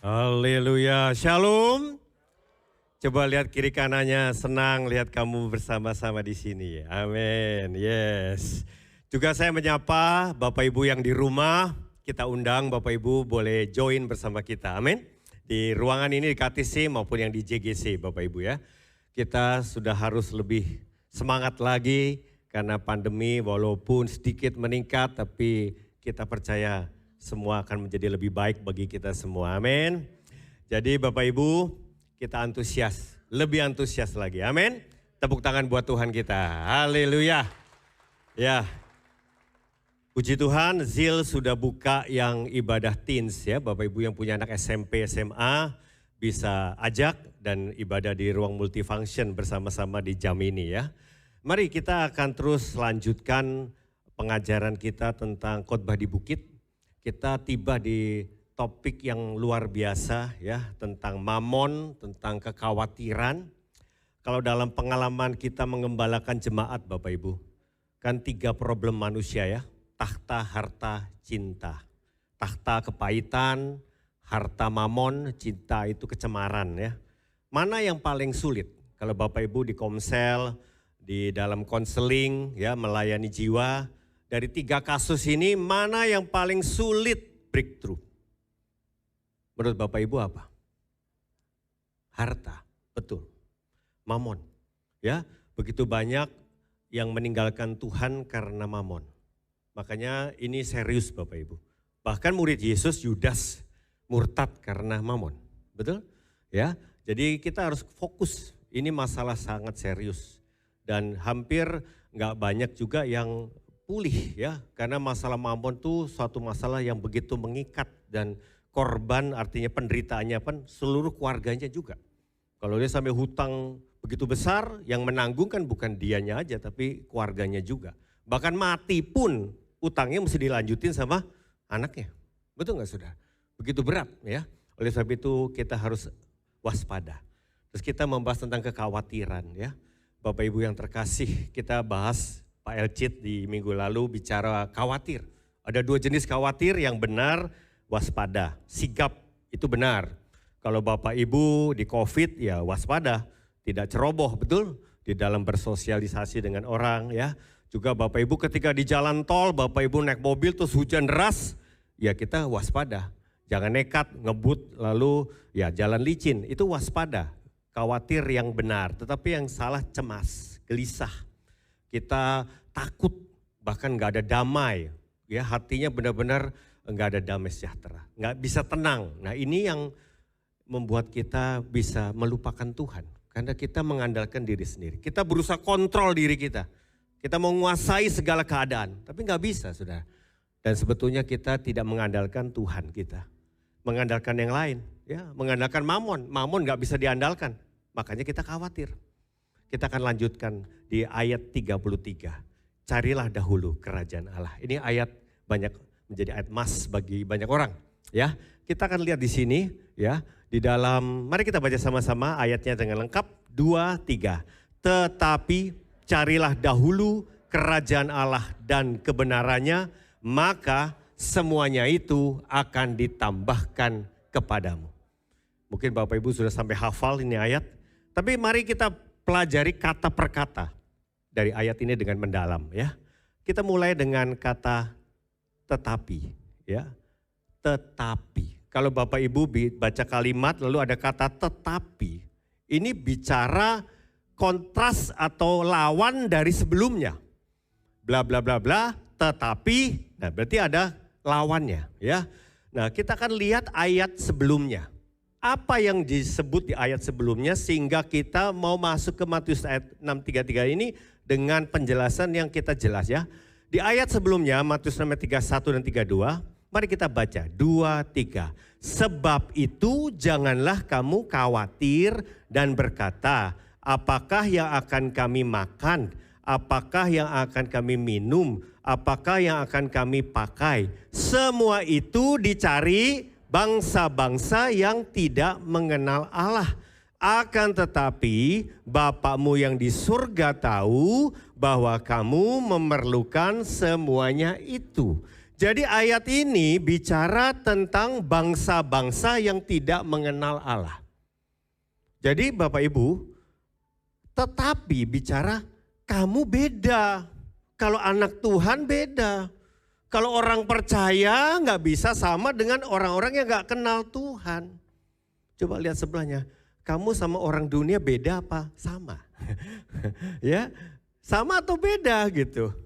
Haleluya, shalom. Coba lihat kiri kanannya, senang lihat kamu bersama-sama di sini. Amin, yes. Juga saya menyapa Bapak Ibu yang di rumah, kita undang Bapak Ibu boleh join bersama kita, amin. Di ruangan ini di KTC maupun yang di JGC Bapak Ibu ya. Kita sudah harus lebih semangat lagi karena pandemi walaupun sedikit meningkat tapi kita percaya semua akan menjadi lebih baik bagi kita semua, amin. Jadi Bapak Ibu kita antusias, lebih antusias lagi, amin. Tepuk tangan buat Tuhan kita, haleluya. Ya, puji Tuhan Zil sudah buka yang ibadah teens ya. Bapak Ibu yang punya anak SMP, SMA bisa ajak dan ibadah di ruang multifunction bersama-sama di jam ini ya. Mari kita akan terus lanjutkan pengajaran kita tentang khotbah di bukit. Kita tiba di topik yang luar biasa ya, tentang mamon, tentang kekhawatiran. Kalau dalam pengalaman kita mengembalakan jemaat Bapak Ibu, kan 3 problem manusia ya, tahta, harta, cinta. Tahta kepahitan, harta mamon, cinta itu kecemaran ya. Mana yang paling sulit? Kalau Bapak Ibu di komsel, di dalam konseling ya, melayani jiwa, dari 3 kasus ini mana yang paling sulit breakthrough? Menurut Bapak Ibu apa? Harta, betul. Mamon. Ya, begitu banyak yang meninggalkan Tuhan karena mamon. Makanya ini serius Bapak Ibu. Bahkan murid Yesus Yudas murtad karena mamon. Betul? Ya. Jadi kita harus fokus. Ini masalah sangat serius. Dan hampir enggak banyak juga yang pulih ya, karena masalah mamon itu suatu masalah yang begitu mengikat dan korban artinya penderitaannya pun seluruh keluarganya juga. Kalau dia sampai hutang begitu besar, yang menanggung kan bukan dianya aja tapi keluarganya juga. Bahkan mati pun utangnya mesti dilanjutin sama anaknya. Betul nggak saudara? Begitu berat ya. Oleh sebab itu kita harus waspada. Terus kita membahas tentang kekhawatiran ya. Bapak Ibu yang terkasih, kita bahas Pak Elcid di minggu lalu bicara khawatir. Ada 2 jenis khawatir, yang benar waspada, sigap itu benar. Kalau Bapak Ibu di COVID ya waspada, tidak ceroboh, betul? Di dalam bersosialisasi dengan orang ya. Juga Bapak Ibu ketika di jalan tol, Bapak Ibu naik mobil terus hujan deras, ya kita waspada. Jangan nekat, ngebut lalu ya jalan licin, itu waspada. Khawatir yang benar, tetapi yang salah cemas, gelisah. Kita takut, bahkan nggak ada damai, ya hatinya benar-benar nggak ada damai sejahtera, nggak bisa tenang. Nah ini yang membuat kita bisa melupakan Tuhan, karena kita mengandalkan diri sendiri. Kita berusaha kontrol diri kita mau menguasai segala keadaan, tapi nggak bisa saudara. Dan sebetulnya kita tidak mengandalkan Tuhan kita, mengandalkan yang lain, ya mengandalkan mamon nggak bisa diandalkan, makanya kita khawatir. Kita akan lanjutkan di ayat 33. Carilah dahulu kerajaan Allah. Ini ayat banyak menjadi ayat emas bagi banyak orang. Ya, kita akan lihat di sini ya, di dalam, mari kita baca sama-sama ayatnya dengan lengkap. 2, 3. Tetapi carilah dahulu kerajaan Allah dan kebenarannya, maka semuanya itu akan ditambahkan kepadamu. Mungkin Bapak Ibu sudah sampai hafal ini ayat, tapi mari kita pelajari kata per kata dari ayat ini dengan mendalam ya. Kita mulai dengan kata tetapi ya. Tetapi. Kalau Bapak Ibu baca kalimat lalu ada kata tetapi. Ini bicara kontras atau lawan dari sebelumnya. Bla bla bla bla tetapi, nah berarti ada lawannya ya. Nah kita akan lihat ayat sebelumnya. Apa yang disebut di ayat sebelumnya sehingga kita mau masuk ke Matius ayat 6:33 ini dengan penjelasan yang kita jelas ya. Di ayat sebelumnya Matius 6:31 dan 32, mari kita baca 2, 3. Sebab itu janganlah kamu khawatir dan berkata, apakah yang akan kami makan, apakah yang akan kami minum, apakah yang akan kami pakai. Semua itu dicari bangsa-bangsa yang tidak mengenal Allah. Akan tetapi Bapakmu yang di surga tahu bahwa kamu memerlukan semuanya itu. Jadi ayat ini bicara tentang bangsa-bangsa yang tidak mengenal Allah. Jadi Bapak Ibu, tetapi bicara kamu beda. Kalau anak Tuhan beda. Kalau orang percaya nggak bisa sama dengan orang-orang yang nggak kenal Tuhan. Coba lihat sebelahnya, kamu sama orang dunia beda apa? Sama. Ya, sama atau beda gitu.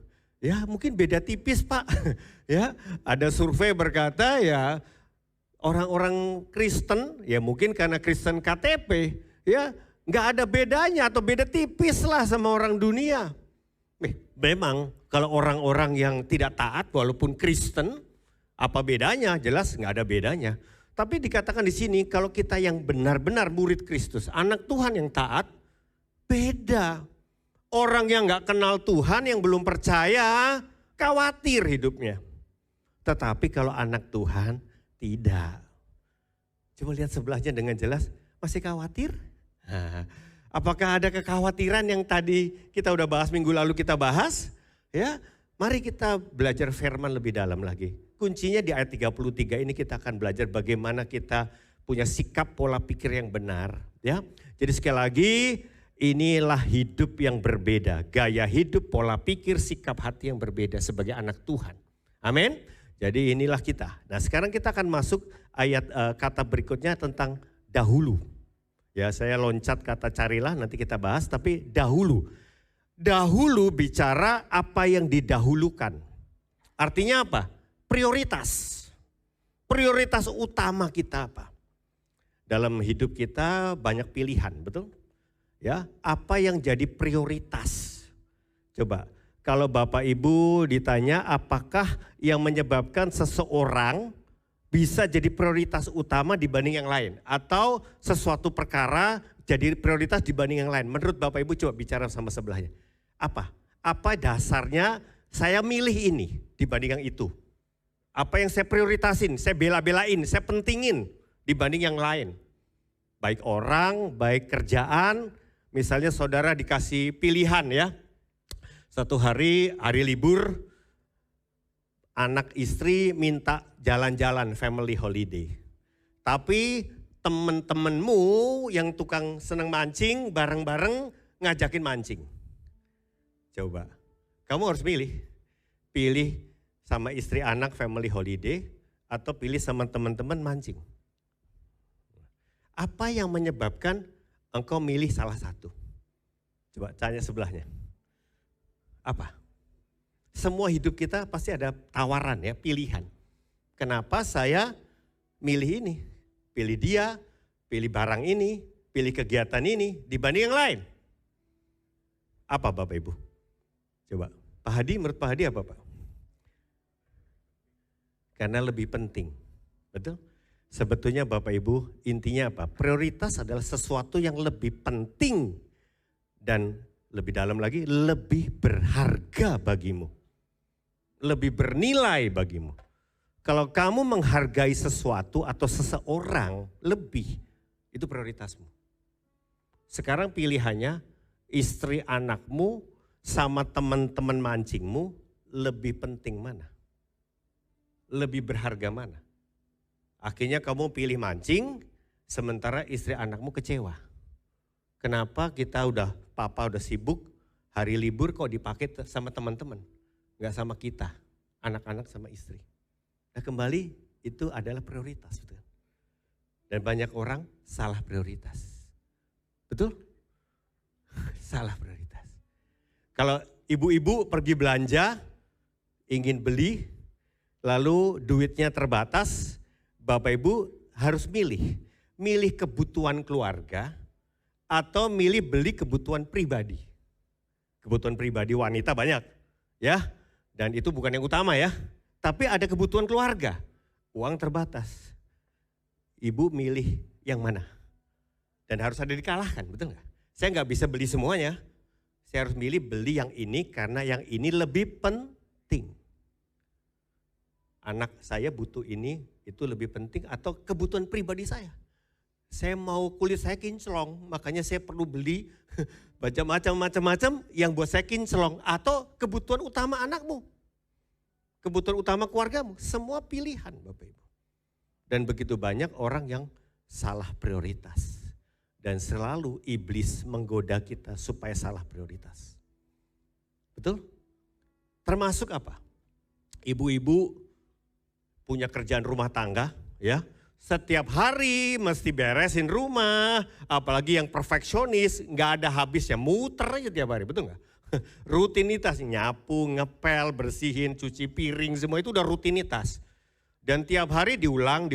Ya mungkin beda tipis Pak. Ya, ada survei berkata ya orang-orang Kristen, ya mungkin karena Kristen KTP, ya nggak ada bedanya atau beda tipis lah sama orang dunia. Memang kalau orang-orang yang tidak taat walaupun Kristen, apa bedanya? Jelas nggak ada bedanya. Tapi dikatakan di sini kalau kita yang benar-benar murid Kristus, anak Tuhan yang taat, beda. Orang yang nggak kenal Tuhan, yang belum percaya, khawatir hidupnya. Tetapi kalau anak Tuhan, tidak. Coba lihat sebelahnya dengan jelas, masih khawatir? Apakah ada kekhawatiran yang tadi kita udah bahas minggu lalu kita bahas? Ya, mari kita belajar firman lebih dalam lagi. Kuncinya di ayat 33 ini kita akan belajar bagaimana kita punya sikap pola pikir yang benar. Ya, jadi sekali lagi inilah hidup yang berbeda. Gaya hidup, pola pikir, sikap hati yang berbeda sebagai anak Tuhan. Amin. Jadi inilah kita. Nah sekarang kita akan masuk ayat kata berikutnya tentang dahulu. Ya saya loncat kata carilah nanti kita bahas tapi dahulu. Dahulu bicara apa yang didahulukan. Artinya apa? Prioritas. Prioritas utama kita apa? Dalam hidup kita banyak pilihan, betul? Ya, apa yang jadi prioritas? Coba, kalau Bapak Ibu ditanya apakah yang menyebabkan seseorang bisa jadi prioritas utama dibanding yang lain. Atau sesuatu perkara jadi prioritas dibanding yang lain. Menurut Bapak Ibu coba bicara sama sebelahnya. Apa? Apa dasarnya saya milih ini dibanding yang itu? Apa yang saya prioritasin, saya bela-belain, saya pentingin dibanding yang lain? Baik orang, baik kerjaan, misalnya saudara dikasih pilihan ya. Satu hari libur, anak istri minta jalan-jalan family holiday. Tapi temen-temenmu yang tukang seneng mancing bareng-bareng ngajakin mancing. Coba, kamu harus pilih. Pilih sama istri anak family holiday atau pilih sama teman-teman mancing. Apa yang menyebabkan engkau milih salah satu? Coba tanya sebelahnya. Apa? Semua hidup kita pasti ada tawaran ya, pilihan. Kenapa saya milih ini? Pilih dia, pilih barang ini, pilih kegiatan ini dibanding yang lain. Apa Bapak Ibu? Coba, Pak Hadi, menurut Pak Hadi apa Pak? Karena lebih penting, betul? Sebetulnya Bapak Ibu intinya apa? Prioritas adalah sesuatu yang lebih penting dan lebih dalam lagi lebih berharga bagimu. Lebih bernilai bagimu. Kalau kamu menghargai sesuatu atau seseorang lebih, itu prioritasmu. Sekarang pilihannya istri anakmu sama teman-teman mancingmu lebih penting mana? Lebih berharga mana? Akhirnya kamu pilih mancing, sementara istri anakmu kecewa. Kenapa papa udah sibuk, hari libur kok dipakai sama teman-teman, nggak sama kita, anak-anak sama istri. Nah kembali itu adalah prioritas, betul. Dan banyak orang salah prioritas, betul? Salah prioritas. Kalau ibu-ibu pergi belanja, ingin beli, lalu duitnya terbatas, Bapak Ibu harus milih kebutuhan keluarga atau milih beli kebutuhan pribadi. Kebutuhan pribadi wanita banyak ya, dan itu bukan yang utama ya. Tapi ada kebutuhan keluarga, uang terbatas. Ibu milih yang mana? Dan harus ada dikalahkan, betul nggak? Saya nggak bisa beli semuanya, saya harus beli yang ini karena yang ini lebih penting. Anak saya butuh ini, itu lebih penting atau kebutuhan pribadi saya. Saya mau kulit saya kinclong, makanya saya perlu beli macam-macam yang buat saya kinclong atau kebutuhan utama anakmu. kebutuhan utama keluargamu. Semua pilihan Bapak Ibu. Dan begitu banyak orang yang salah prioritas. Dan selalu iblis menggoda kita supaya salah prioritas. Betul? Termasuk apa? Ibu-ibu punya kerjaan rumah tangga, ya. Setiap hari mesti beresin rumah, apalagi yang perfeksionis, nggak ada habisnya, muter aja tiap hari, betul nggak? Rutinitas, nyapu, ngepel, bersihin, cuci piring, semua itu udah rutinitas. Dan tiap hari diulang.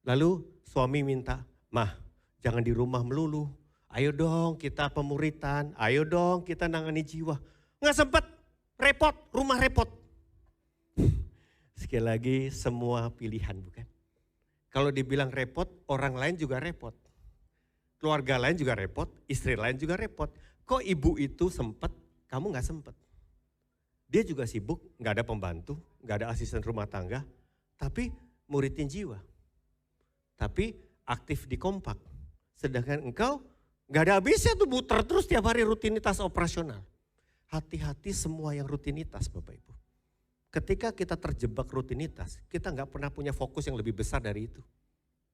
Lalu suami minta, "Mah, jangan di rumah melulu. Ayo dong kita pemuritan, ayo dong kita nangani jiwa." Nggak sempet, repot, rumah repot. Sekali lagi semua pilihan bukan? Kalau dibilang repot, orang lain juga repot. Keluarga lain juga repot, istri lain juga repot. Kok ibu itu sempet, kamu gak sempet? Dia juga sibuk, gak ada pembantu, gak ada asisten rumah tangga. Tapi muridin jiwa. Tapi aktif di kompak. Sedangkan engkau gak ada habisnya tuh muter terus tiap hari rutinitas operasional. Hati-hati semua yang rutinitas Bapak Ibu. Ketika kita terjebak rutinitas, kita nggak pernah punya fokus yang lebih besar dari itu.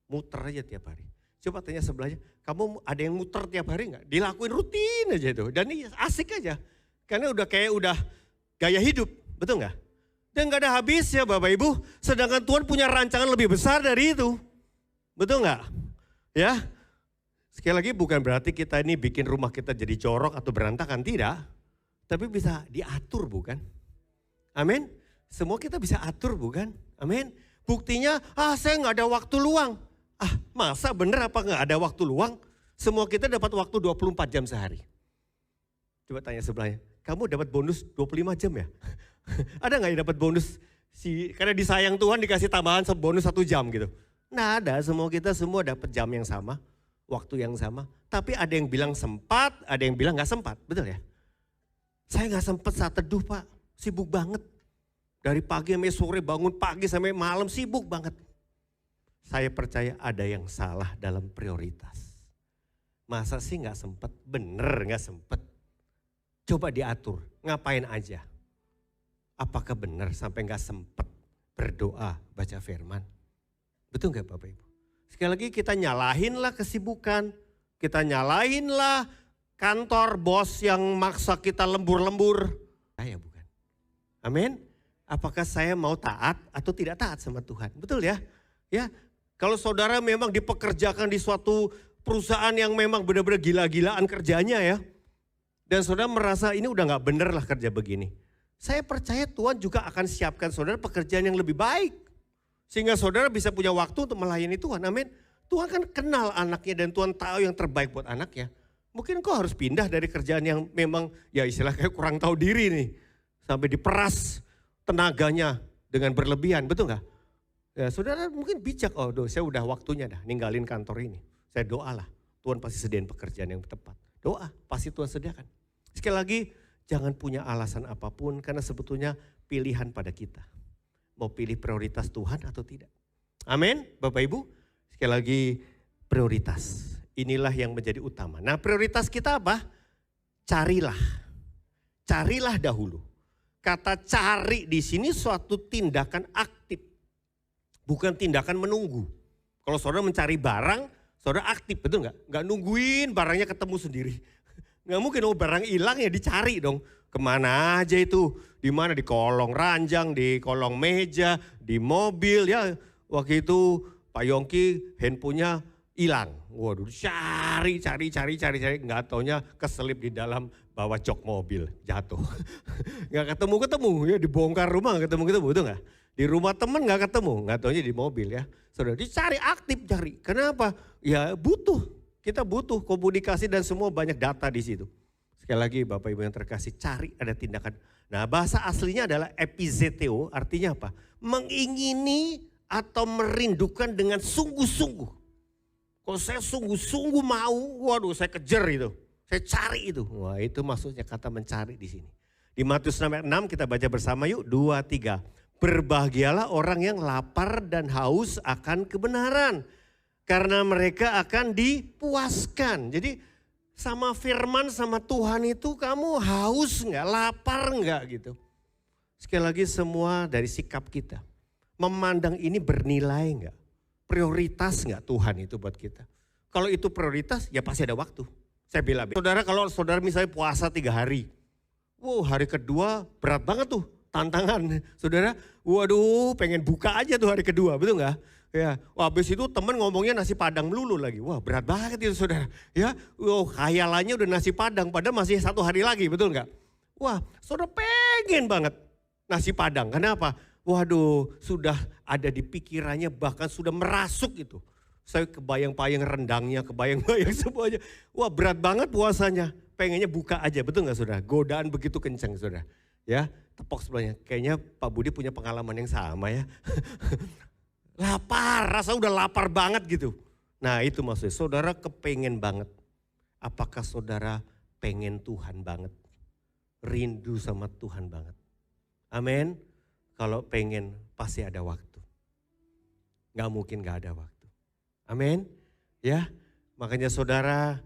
Muter aja tiap hari. Coba tanya sebelahnya, kamu ada yang muter tiap hari nggak? Dilakuin rutin aja itu. Dan ini asik aja. Karena udah gaya hidup, betul nggak? Dan nggak ada habisnya Bapak Ibu. Sedangkan Tuhan punya rancangan lebih besar dari itu. Betul nggak? Ya. Sekali lagi bukan berarti kita ini bikin rumah kita jadi jorok atau berantakan, tidak. Tapi bisa diatur bukan? Amin. Semua kita bisa atur bukan? Amin. Buktinya, saya nggak ada waktu luang. Masa bener apa nggak ada waktu luang? Semua kita dapat waktu 24 jam sehari. Coba tanya sebelahnya, kamu dapat bonus 25 jam ya? Ada nggak yang dapat bonus? Karena disayang Tuhan dikasih tambahan bonus 1 jam gitu. Nah ada, semua kita semua dapat jam yang sama, waktu yang sama. Tapi ada yang bilang sempat, ada yang bilang nggak sempat, betul ya? Saya nggak sempat saat teduh Pak, sibuk banget. Dari pagi sampai sore, bangun pagi sampai malam, sibuk banget. Saya percaya ada yang salah dalam prioritas. Masa sih gak sempet? Bener gak sempet? Coba diatur, ngapain aja? Apakah benar sampai gak sempet berdoa, baca firman? Betul gak Bapak Ibu? Sekali lagi kita nyalahinlah kesibukan, kita nyalahinlah kantor, bos yang maksa kita lembur-lembur. Saya bukan. Amin. Apakah saya mau taat atau tidak taat sama Tuhan? Betul ya? Ya, kalau saudara memang dipekerjakan di suatu perusahaan yang memang benar-benar gila-gilaan kerjanya ya. Dan saudara merasa ini udah gak bener lah kerja begini. Saya percaya Tuhan juga akan siapkan saudara pekerjaan yang lebih baik. Sehingga saudara bisa punya waktu untuk melayani Tuhan. Amin. Tuhan kan kenal anaknya dan Tuhan tahu yang terbaik buat anaknya. Mungkin kau harus pindah dari kerjaan yang memang ya istilahnya kurang tahu diri nih. Sampai diperas tenaganya dengan berlebihan, betul nggak? Ya, saudara mungkin bijak, saya udah waktunya dah ninggalin kantor ini. Saya doalah, Tuhan pasti sediain pekerjaan yang tepat. Doa, pasti Tuhan sediakan. Sekali lagi, jangan punya alasan apapun karena sebetulnya pilihan pada kita. Mau pilih prioritas Tuhan atau tidak. Amin, Bapak Ibu. Sekali lagi, prioritas. Inilah yang menjadi utama. Nah prioritas kita apa? Carilah dahulu. Kata cari di sini suatu tindakan aktif, bukan tindakan menunggu. Kalau saudara mencari barang, saudara aktif, betul nggak? Nggak nungguin barangnya ketemu sendiri. Nggak mungkin barang hilang ya dicari dong. Kemana aja itu? Di mana? Di kolong ranjang, di kolong meja, di mobil ya. Waktu itu Pak Yongki handphonenya hilang. Waduh, cari. Nggak taunya keselip di dalam bawa jok mobil, jatuh. Nggak ketemu ya, dibongkar rumah nggak ketemu, betul nggak? Di rumah teman nggak ketemu, nggak taunya di mobil ya. Saudara dicari, aktif cari. Kenapa? Ya kita butuh komunikasi dan semua banyak data di situ. Sekali lagi Bapak Ibu yang terkasih, cari ada tindakan. Nah bahasa aslinya adalah epizeteo, artinya apa? Mengingini atau merindukan dengan sungguh-sungguh. Kalau saya sungguh-sungguh mau, waduh saya kejar itu. Saya cari itu. Wah itu maksudnya kata mencari di sini. Di Matius 6 kita baca bersama yuk 2, 3. Berbahagialah orang yang lapar dan haus akan kebenaran. Karena mereka akan dipuaskan. Jadi sama firman sama Tuhan itu kamu haus enggak, lapar enggak gitu. Sekali lagi semua dari sikap kita. Memandang ini bernilai enggak? Prioritas enggak Tuhan itu buat kita? Kalau itu prioritas ya pasti ada waktu. Saya bilang, saudara kalau saudara misalnya puasa 3 hari. Wow, hari kedua berat banget tuh tantangan. Saudara, waduh pengen buka aja tuh hari kedua, betul enggak? Ya, wah, habis itu temen ngomongnya nasi padang melulu lagi. Wah berat banget itu saudara. Ya, khayalannya udah nasi padang padahal masih 1 hari lagi, betul enggak? Wah, saudara pengen banget nasi padang. Kenapa? Waduh, sudah ada di pikirannya bahkan sudah merasuk itu. Saya kebayang-bayang rendangnya, kebayang-bayang semuanya. Wah berat banget puasanya. Pengennya buka aja, betul nggak saudara? Godaan begitu kencang saudara. Ya, tepok sebelahnya. Kayaknya Pak Budi punya pengalaman yang sama ya. Lapar, rasa udah lapar banget gitu. Nah itu maksudnya, saudara kepengen banget. Apakah saudara pengen Tuhan banget? Rindu sama Tuhan banget? Amin. Kalau pengen pasti ada waktu. Gak mungkin gak ada waktu. Amin. Ya, makanya saudara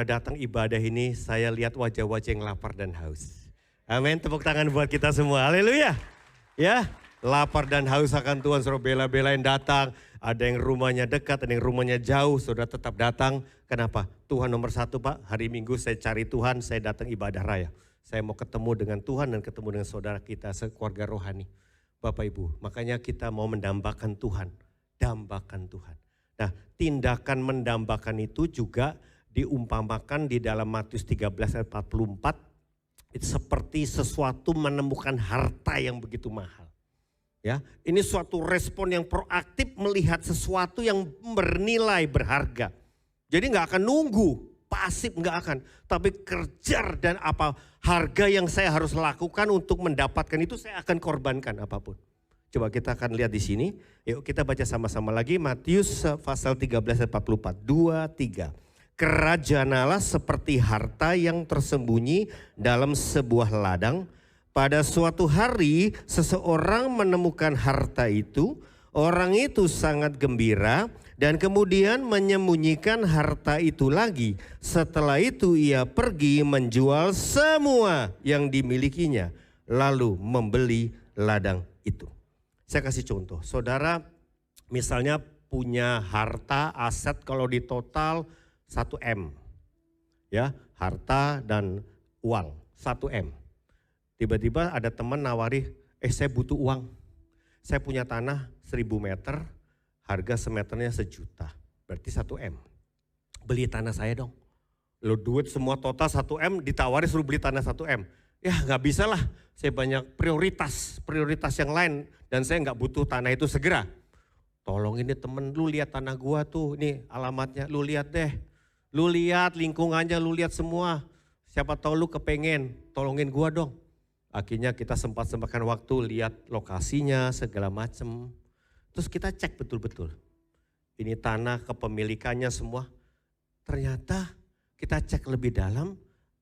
datang ibadah ini saya lihat wajah-wajah yang lapar dan haus. Amin, tepuk tangan buat kita semua. Haleluya. Ya, lapar dan haus akan Tuhan, saudara bela-belain datang. Ada yang rumahnya dekat, ada yang rumahnya jauh, saudara tetap datang. Kenapa? Tuhan nomor 1 Pak, hari Minggu saya cari Tuhan, saya datang ibadah raya. Saya mau ketemu dengan Tuhan dan ketemu dengan saudara kita, sekeluarga rohani. Bapak Ibu, makanya kita mau mendambakan Tuhan, dambakan Tuhan. Nah, tindakan mendambakan itu juga diumpamakan di dalam Matius 13 ayat 44. Itu seperti sesuatu menemukan harta yang begitu mahal. Ya, ini suatu respon yang proaktif melihat sesuatu yang bernilai berharga. Jadi nggak akan nunggu, pasif nggak akan, tapi kejar dan apa harga yang saya harus lakukan untuk mendapatkan itu saya akan korbankan apapun. Coba kita akan lihat di sini. Yuk kita baca sama-sama lagi Matius pasal 13 ayat 44. 2, 3. Kerajaan Allah seperti harta yang tersembunyi dalam sebuah ladang. Pada suatu hari seseorang menemukan harta itu. Orang itu sangat gembira dan kemudian menyembunyikan harta itu lagi. Setelah itu ia pergi menjual semua yang dimilikinya. Lalu membeli ladang itu. Saya kasih contoh, saudara misalnya punya harta aset kalau di total 1M. Ya, harta dan uang 1M. Tiba-tiba ada teman nawari, saya butuh uang. Saya punya tanah 1000 meter, harga semeternya 1 juta, berarti 1M. Beli tanah saya dong. Lo duit semua total 1M, ditawari suruh beli tanah 1M. Ya nggak bisa lah, saya banyak prioritas yang lain dan saya nggak butuh tanah itu segera. Tolong ini temen lu lihat tanah gua tuh, ini alamatnya lu lihat deh. Lu lihat lingkungannya, lu lihat semua. Siapa tahu lu kepengen, tolongin gua dong. Akhirnya kita sempat-sempatkan waktu lihat lokasinya segala macem. Terus kita cek betul-betul. Ini tanah kepemilikannya semua. Ternyata kita cek lebih dalam,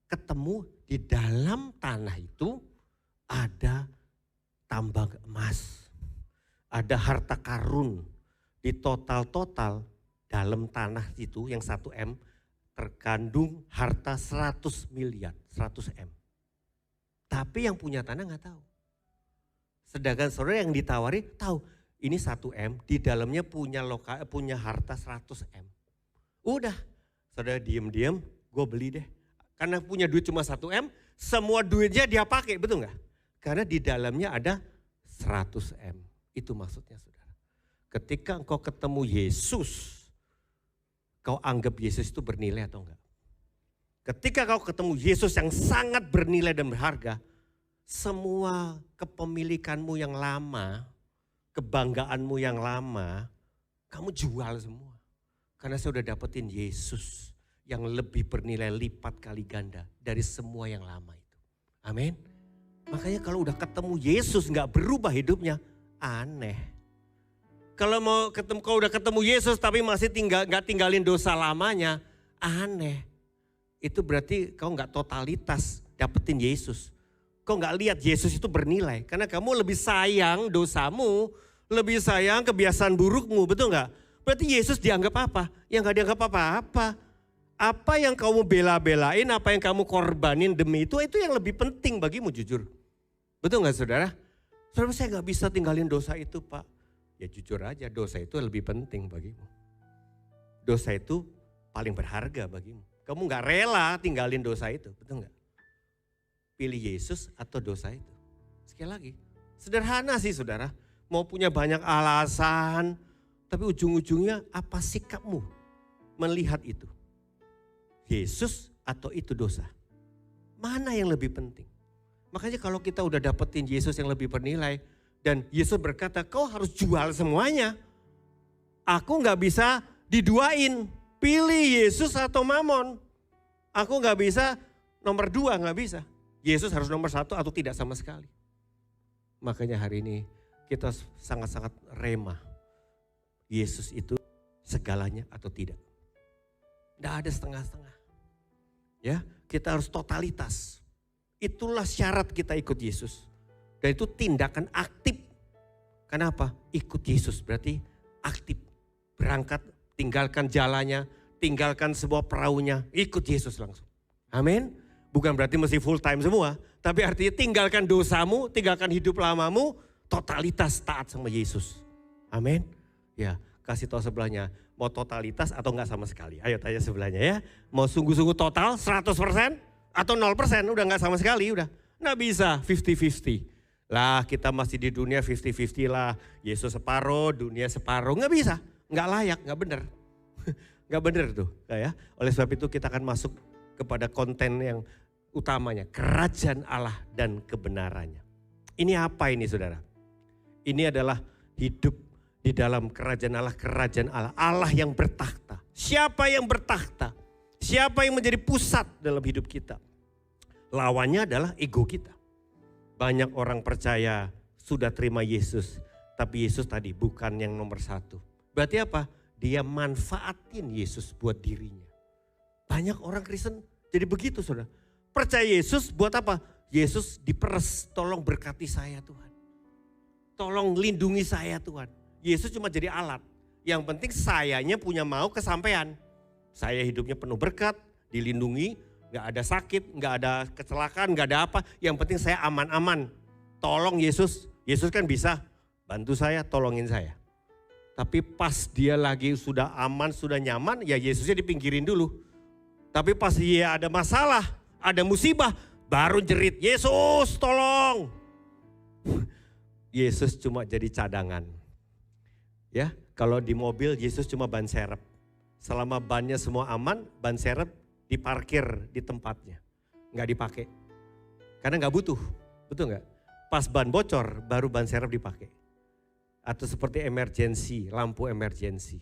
ketemu di dalam tanah itu ada tambang emas, ada harta karun. Di total dalam tanah itu yang 1M terkandung harta 100 miliar, 100M. Tapi yang punya tanah nggak tahu. Sedangkan saudara yang ditawari tahu ini 1M, di dalamnya punya harta 100M. Udah, saudara diem-diem, gue beli deh. Karena punya duit cuma 1M, semua duitnya dia pakai, betul nggak? Karena di dalamnya ada 100M. Itu maksudnya saudara. Ketika engkau ketemu Yesus, kau anggap Yesus itu bernilai atau enggak? Ketika kau ketemu Yesus yang sangat bernilai dan berharga, semua kepemilikanmu yang lama, kebanggaanmu yang lama, kamu jual semua. Karena saya udah dapetin Yesus yang lebih bernilai lipat kali ganda dari semua yang lama itu. Amin. Makanya kalau udah ketemu Yesus nggak berubah hidupnya, aneh. Kalau udah ketemu Yesus tapi masih nggak tinggalin dosa lamanya, aneh. Itu berarti kau nggak totalitas dapetin Yesus. Kau nggak lihat Yesus itu bernilai. Karena kamu lebih sayang dosamu, lebih sayang kebiasaan burukmu, betul nggak? Berarti Yesus dianggap apa? Yang nggak dianggap apa-apa. Apa yang kamu bela-belain, apa yang kamu korbanin demi itu yang lebih penting bagimu jujur. Betul nggak saudara? Tapi saya nggak bisa tinggalin dosa itu, Pak. Ya jujur aja, dosa itu lebih penting bagimu. Dosa itu paling berharga bagimu. Kamu nggak rela tinggalin dosa itu, betul nggak? Pilih Yesus atau dosa itu. Sekali lagi, sederhana sih saudara. Mau punya banyak alasan, tapi ujung-ujungnya apa sikapmu melihat itu? Yesus atau itu dosa? Mana yang lebih penting? Makanya kalau kita udah dapetin Yesus yang lebih bernilai, dan Yesus berkata, kau harus jual semuanya. Aku nggak bisa diduain, pilih Yesus atau Mamon. Aku nggak bisa nomor 2, nggak bisa. Yesus harus nomor 1 atau tidak sama sekali. Makanya hari ini kita sangat-sangat rema. Yesus itu segalanya atau tidak. Tidak ada setengah-setengah. Ya, kita harus totalitas. Itulah syarat kita ikut Yesus. Dan itu tindakan aktif. Kenapa? Ikut Yesus berarti aktif. Berangkat, tinggalkan jalannya, tinggalkan sebuah perahunya, ikut Yesus langsung. Amin. Bukan berarti mesti full time semua. Tapi artinya tinggalkan dosamu, tinggalkan hidup lamamu, totalitas taat sama Yesus. Amin. Ya, kasih tahu sebelahnya, mau totalitas atau enggak sama sekali. Ayo tanya sebelahnya ya. Mau sungguh-sungguh total 100% atau 0%, udah enggak sama sekali, udah. Nggak bisa 50-50. Lah kita masih di dunia 50-50 lah. Yesus separuh, dunia separuh. Nggak bisa, nggak layak, nggak benar. Nggak benar tuh. Ya. Oleh sebab itu kita akan masuk kepada konten yang utamanya. Kerajaan Allah dan kebenarannya. Ini apa ini saudara? Ini adalah hidup di dalam kerajaan Allah. Kerajaan Allah, Allah yang bertakhta. Siapa yang bertakhta? Siapa yang menjadi pusat dalam hidup kita? Lawannya adalah ego kita. Banyak orang percaya sudah terima Yesus. Tapi Yesus tadi bukan yang nomor 1. Berarti apa? Dia manfaatin Yesus buat dirinya. Banyak orang Kristen jadi begitu saudara. Percaya Yesus buat apa? Yesus diperes, tolong berkati saya Tuhan. Tolong lindungi saya Tuhan. Yesus cuma jadi alat. Yang penting sayanya punya mau kesampaian. Saya hidupnya penuh berkat, dilindungi. Gak ada sakit, gak ada kecelakaan, gak ada apa. Yang penting saya aman-aman. Tolong Yesus. Yesus kan bisa bantu saya, tolongin saya. Tapi pas dia lagi sudah aman, sudah nyaman, ya Yesusnya dipinggirin dulu. Tapi pas dia ada masalah, ada musibah, baru jerit, Yesus tolong. Yesus cuma jadi cadangan. Ya, kalau di mobil Yesus cuma ban serep. Selama bannya semua aman, ban serep diparkir di tempatnya, nggak dipakai, karena nggak butuh, betul nggak? Pas ban bocor, baru ban serep dipakai. Atau seperti emergency, lampu emergency.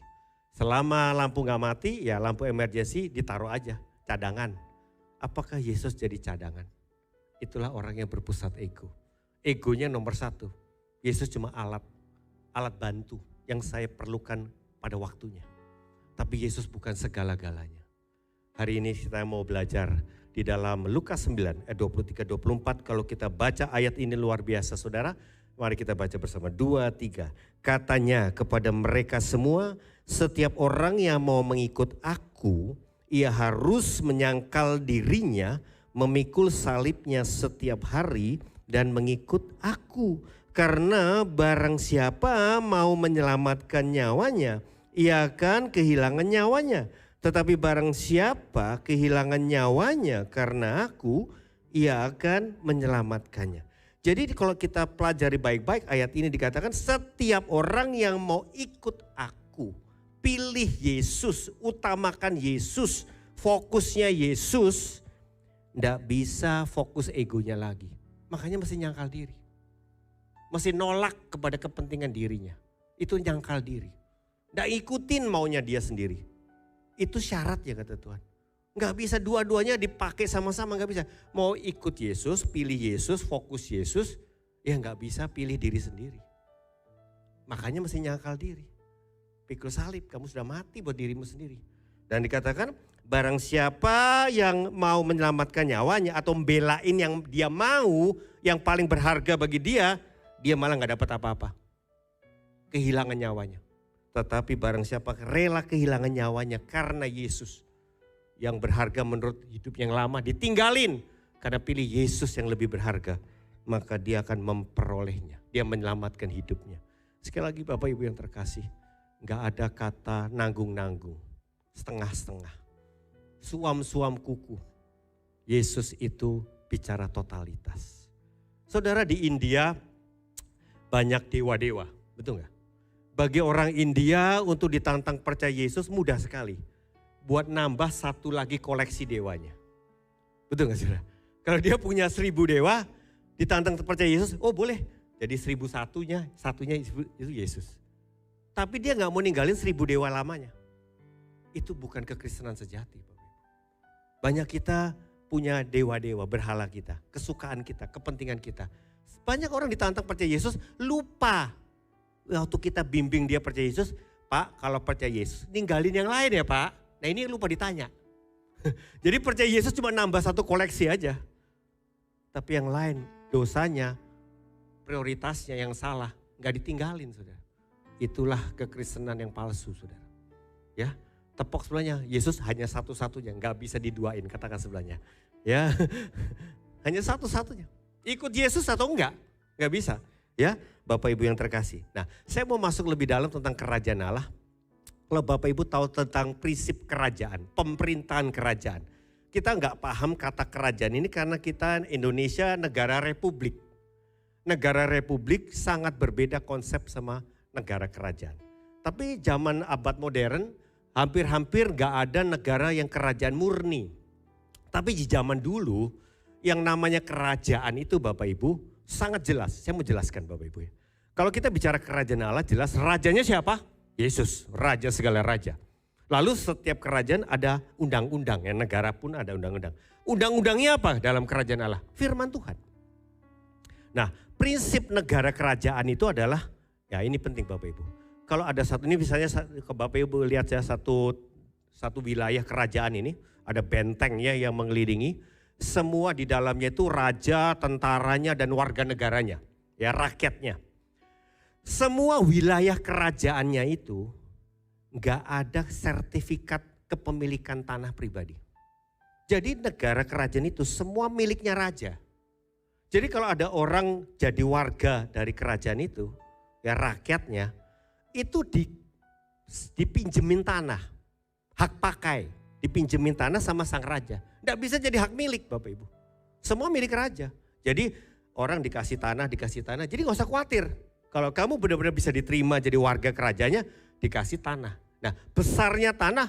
Selama lampu nggak mati, ya lampu emergency ditaruh aja, cadangan. Apakah Yesus jadi cadangan? Itulah orang yang berpusat ego. Egonya nomor 1. Yesus cuma alat bantu yang saya perlukan pada waktunya. Tapi Yesus bukan segala-galanya. Hari ini kita mau belajar di dalam Lukas 9 ayat 23-24. Kalau kita baca ayat ini luar biasa saudara. Mari kita baca bersama 2-3. Katanya kepada mereka semua, setiap orang yang mau mengikut aku, ia harus menyangkal dirinya, memikul salibnya setiap hari dan mengikut aku. Karena barang siapa mau menyelamatkan nyawanya, ia akan kehilangan nyawanya. Tetapi barang siapa kehilangan nyawanya karena aku, ia akan menyelamatkannya. Jadi kalau kita pelajari baik-baik ayat ini dikatakan setiap orang yang mau ikut aku, pilih Yesus, utamakan Yesus, fokusnya Yesus, nggak bisa fokus egonya lagi. Makanya mesti nyangkal diri. Mesti nolak kepada kepentingan dirinya. Itu nyangkal diri. Nggak ikutin maunya dia sendiri. Itu syarat ya kata Tuhan. Nggak bisa dua-duanya dipakai sama-sama, nggak bisa. Mau ikut Yesus, pilih Yesus, fokus Yesus, ya nggak bisa pilih diri sendiri. Makanya mesti nyangkal diri. Pikul salib, kamu sudah mati buat dirimu sendiri. Dan dikatakan barang siapa yang mau menyelamatkan nyawanya atau membelain yang dia mau, yang paling berharga bagi dia malah nggak dapat apa-apa. Kehilangan nyawanya. Tetapi barang siapa rela kehilangan nyawanya karena Yesus yang berharga menurut hidup yang lama ditinggalin karena pilih Yesus yang lebih berharga, maka dia akan memperolehnya. dia menyelamatkan hidupnya. Sekali lagi Bapak Ibu yang terkasih, gak ada kata nanggung-nanggung, setengah-setengah, suam-suam kuku. Yesus itu bicara totalitas. Saudara, di India banyak dewa-dewa, betul gak? Bagi orang India untuk ditantang percaya Yesus mudah sekali. Buat nambah satu lagi koleksi dewanya. Betul gak saudara? Kalau dia punya 1000 dewa, ditantang percaya Yesus, oh boleh. Jadi 1001-nya, satunya itu Yesus. Tapi dia gak mau ninggalin 1000 dewa lamanya. Itu bukan kekristenan sejati. Banyak kita punya dewa-dewa, berhala kita, kesukaan kita, kepentingan kita. Banyak orang ditantang percaya Yesus, lupa. Waktu kita bimbing dia percaya Yesus, Pak kalau percaya Yesus ninggalin yang lain ya Pak. Nah ini lupa ditanya. Jadi percaya Yesus cuma nambah satu koleksi aja. Tapi yang lain dosanya, prioritasnya yang salah, gak ditinggalin saudara. Itulah kekristenan yang palsu saudara. Ya, tepok sebelahnya, Yesus hanya satu-satunya, gak bisa diduain, katakan sebelahnya. Ya, hanya satu-satunya. Ikut Yesus atau enggak? Gak bisa. Ya, Bapak Ibu yang terkasih. Nah, saya mau masuk lebih dalam tentang kerajaan Allah. Kalau Bapak Ibu tahu tentang prinsip kerajaan, pemerintahan kerajaan. Kita nggak paham kata kerajaan ini karena kita Indonesia negara republik. Negara republik sangat berbeda konsep sama negara kerajaan. Tapi zaman abad modern hampir-hampir nggak ada negara yang kerajaan murni. Tapi di zaman dulu yang namanya kerajaan itu Bapak Ibu sangat jelas. Saya mau jelaskan Bapak Ibu ya. Kalau kita bicara kerajaan Allah jelas rajanya siapa? Yesus, raja segala raja. Lalu setiap kerajaan ada undang-undang, ya negara pun ada undang-undang. Undang-undangnya apa dalam kerajaan Allah? Firman Tuhan. Nah, prinsip negara kerajaan itu adalah, ya ini penting Bapak Ibu. Kalau ada satu, ini misalnya Bapak Ibu lihat ya satu wilayah kerajaan ini, ada bentengnya yang mengelilingi. Semua di dalamnya itu raja, tentaranya dan warga negaranya, ya rakyatnya. Semua wilayah kerajaannya itu nggak ada sertifikat kepemilikan tanah pribadi. Jadi negara kerajaan itu semua miliknya raja. Jadi kalau ada orang jadi warga dari kerajaan itu, ya rakyatnya, itu dipinjemin tanah, hak pakai, dipinjemin tanah sama sang raja. Nggak bisa jadi hak milik Bapak Ibu. Semua milik raja. Jadi orang dikasih tanah, jadi nggak usah khawatir. Kalau kamu benar-benar bisa diterima jadi warga kerajaannya, dikasih tanah. Nah besarnya tanah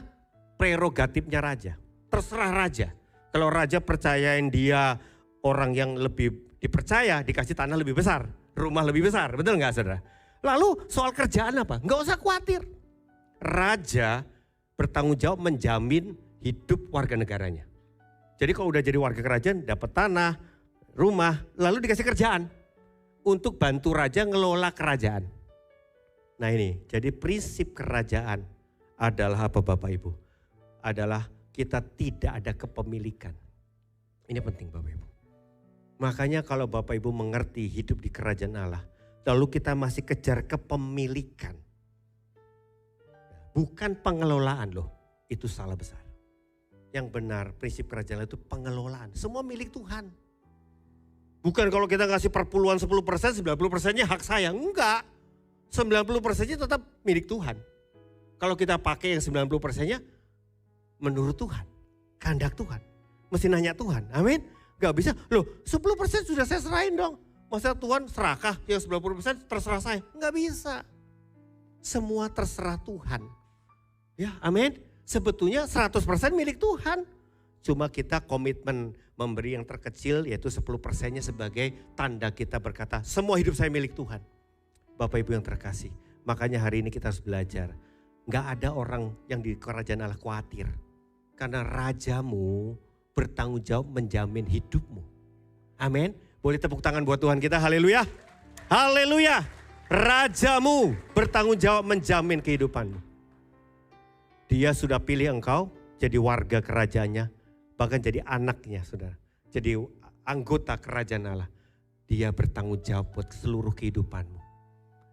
prerogatifnya raja, terserah raja. Kalau raja percayain dia orang yang lebih dipercaya, dikasih tanah lebih besar, rumah lebih besar, betul nggak saudara? Lalu soal kerjaan apa? Nggak usah khawatir. Raja bertanggung jawab menjamin hidup warga negaranya. Jadi kalau udah jadi warga kerajaan dapat tanah, rumah, lalu dikasih kerjaan. Untuk bantu raja ngelola kerajaan. Nah ini, jadi prinsip kerajaan adalah apa Bapak Ibu? Adalah kita tidak ada kepemilikan. Ini penting Bapak Ibu. Makanya kalau Bapak Ibu mengerti hidup di kerajaan Allah, lalu kita masih kejar kepemilikan. Bukan pengelolaan loh, itu salah besar. Yang benar prinsip kerajaan Allah itu pengelolaan, semua milik Tuhan. Bukan kalau kita ngasih perpuluhan 10%, 90%-nya hak saya. Enggak. 90%-nya tetap milik Tuhan. Kalau kita pakai yang 90%-nya menurut Tuhan. Kehendak Tuhan. Mesti nanya Tuhan. Amin. Gak bisa. Loh 10% sudah saya serahin dong. Masa Tuhan serakah yang 90% terserah saya. Gak bisa. Semua terserah Tuhan. Ya amin. Sebetulnya 100% milik Tuhan. Cuma kita komitmen memberi yang terkecil yaitu 10%-nya sebagai tanda kita berkata semua hidup saya milik Tuhan. Bapak Ibu yang terkasih, makanya hari ini kita harus belajar. Gak ada orang yang di kerajaan Allah khawatir. Karena rajamu bertanggung jawab menjamin hidupmu. Amin. Boleh tepuk tangan buat Tuhan kita, haleluya. Haleluya. Rajamu bertanggung jawab menjamin kehidupanmu. Dia sudah pilih engkau jadi warga kerajaannya. Bahkan jadi anaknya saudara. Jadi anggota kerajaan Allah. Dia bertanggung jawab buat seluruh kehidupanmu.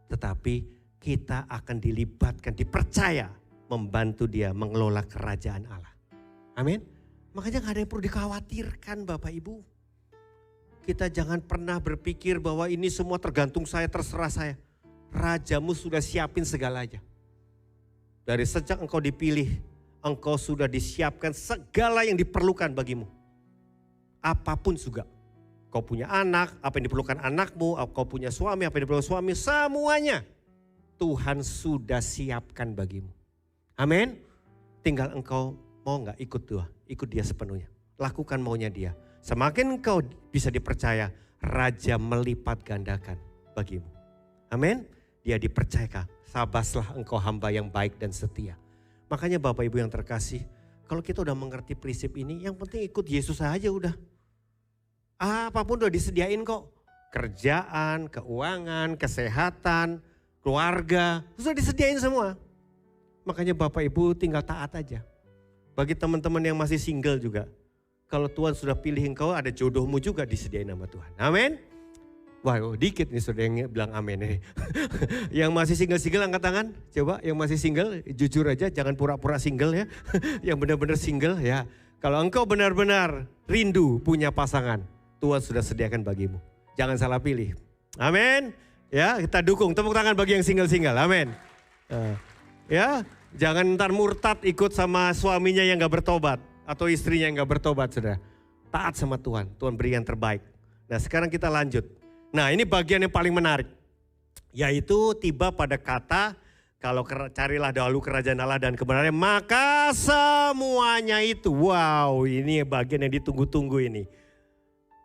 Tetapi kita akan dilibatkan, dipercaya membantu dia mengelola kerajaan Allah. Amin. Makanya gak ada yang perlu dikhawatirkan Bapak Ibu. Kita jangan pernah berpikir bahwa ini semua tergantung saya, terserah saya. Rajamu sudah siapin segalanya. Dari sejak engkau dipilih, engkau sudah disiapkan segala yang diperlukan bagimu. Apapun juga. Kau punya anak, apa yang diperlukan anakmu, kau punya suami, apa yang diperlukan suami, semuanya Tuhan sudah siapkan bagimu. Amin. Tinggal engkau mau gak ikut dia sepenuhnya. Lakukan maunya dia. Semakin engkau bisa dipercaya, Raja melipat gandakan bagimu. Amin. Dia dipercayakan, sabaslah engkau hamba yang baik dan setia. Makanya Bapak Ibu yang terkasih, kalau kita udah mengerti prinsip ini, yang penting ikut Yesus aja udah. Apapun udah disediain kok. Kerjaan, keuangan, kesehatan, keluarga, sudah disediain semua. Makanya Bapak Ibu tinggal taat aja. Bagi teman-teman yang masih single juga, kalau Tuhan sudah pilih engkau, ada jodohmu juga disediain sama Tuhan. Amin. Wah, dikit nih sudah yang bilang amin nih. Yang masih single angkat tangan. Coba yang masih single, jujur aja, jangan pura-pura single ya. Yang benar-benar single ya. Kalau engkau benar-benar rindu punya pasangan, Tuhan sudah sediakan bagimu. Jangan salah pilih. Amin. Ya, kita dukung. Tepuk tangan bagi yang single-single. Amin. Ya, jangan ntar murtad ikut sama suaminya yang gak bertobat. Atau istrinya yang gak bertobat, saudara. Taat sama Tuhan. Tuhan beri yang terbaik. Nah, sekarang kita lanjut. Nah, ini bagian yang paling menarik. Yaitu tiba pada kata, kalau carilah dahulu kerajaan Allah dan kebenarannya, maka semuanya itu. Wow, ini bagian yang ditunggu-tunggu ini.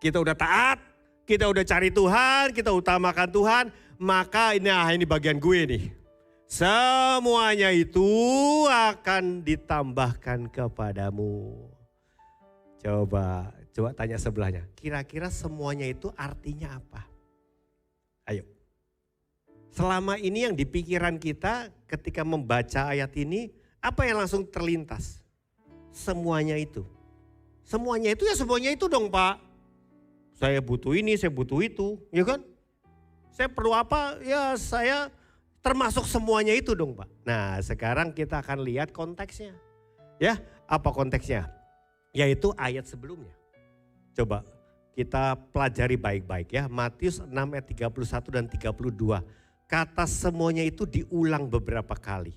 Kita udah taat, kita udah cari Tuhan, kita utamakan Tuhan, maka ini bagian gue nih. Semuanya itu akan ditambahkan kepadamu. Coba tanya sebelahnya, kira-kira semuanya itu artinya apa? Ayo. Selama ini yang di pikiran kita ketika membaca ayat ini, apa yang langsung terlintas? Semuanya itu. Semuanya itu ya semuanya itu dong Pak. Saya butuh ini, saya butuh itu, ya kan? Saya perlu apa? Ya saya termasuk semuanya itu dong Pak. Nah sekarang kita akan lihat konteksnya. Ya, apa konteksnya? Yaitu ayat sebelumnya. Coba kita pelajari baik-baik ya. Matius 6 ayat 31 dan 32. Kata semuanya itu diulang beberapa kali.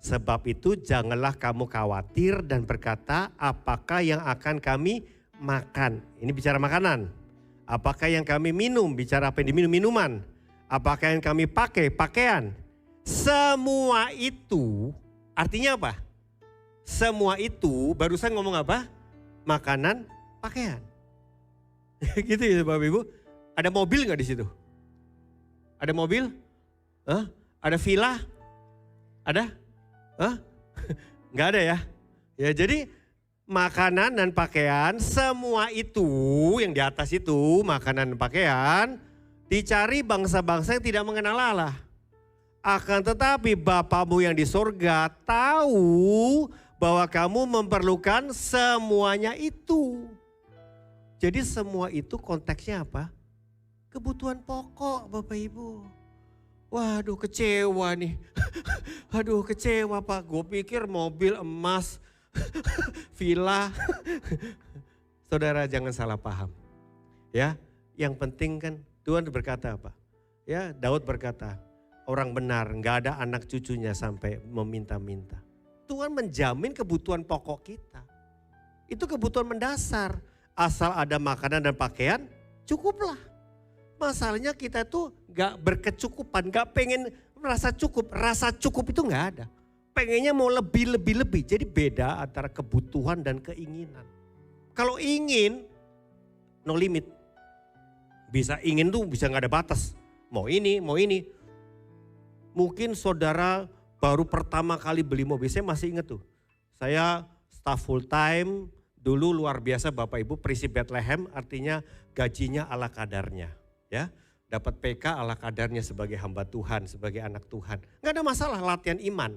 Sebab itu janganlah kamu khawatir dan berkata apakah yang akan kami makan. Ini bicara makanan. Apakah yang kami minum, bicara apa yang diminum, minuman. Apakah yang kami pakai, pakaian. Semua itu artinya apa? Semua itu barusan ngomong apa? Makanan, pakaian. Gitu ya Bapak Ibu. Ada mobil gak di situ? Ada mobil? Ada villa? Ada? Gak ada ya? Ya jadi makanan dan pakaian semua itu yang di atas itu makanan dan pakaian dicari bangsa-bangsa yang tidak mengenal Allah. Akan tetapi Bapamu yang di sorga tahu bahwa kamu memerlukan semuanya itu. Jadi semua itu konteksnya apa? Kebutuhan pokok Bapak Ibu. Waduh kecewa nih. Aduh kecewa Pak. Gue pikir mobil emas, villa. Saudara jangan salah paham. Ya, yang penting kan Tuhan berkata apa? Ya, Daud berkata, orang benar nggak ada anak cucunya sampai meminta-minta. Tuhan menjamin kebutuhan pokok kita. Itu kebutuhan mendasar. Asal ada makanan dan pakaian, cukuplah. Masalahnya kita tuh gak berkecukupan, gak pengen merasa cukup. Rasa cukup itu gak ada. Pengennya mau lebih. Jadi beda antara kebutuhan dan keinginan. Kalau ingin, no limit. Bisa ingin tuh bisa gak ada batas. Mau ini. Mungkin saudara baru pertama kali beli mobil, saya masih ingat tuh. Saya staff full time. Dulu luar biasa Bapak Ibu, prinsip Bethlehem artinya gajinya ala kadarnya. Ya, dapat PK ala kadarnya sebagai hamba Tuhan, sebagai anak Tuhan. Gak ada masalah latihan iman.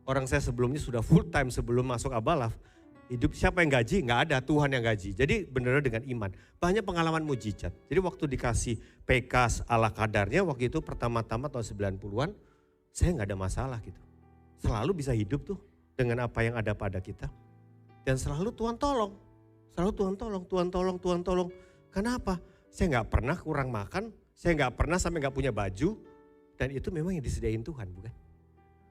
Orang saya sebelumnya sudah full time sebelum masuk Abalaf. Hidup siapa yang gaji? Gak ada, Tuhan yang gaji. Jadi benar-benar dengan iman. Banyak pengalaman mujizat. Jadi waktu dikasih PK ala kadarnya waktu itu pertama-tama tahun 90-an. Saya gak ada masalah gitu. Selalu bisa hidup tuh dengan apa yang ada pada kita. Dan selalu Tuhan tolong. Selalu Tuhan tolong. Kenapa? saya nggak pernah kurang makan, saya nggak pernah sampai nggak punya baju. Dan itu memang yang disediain Tuhan, bukan?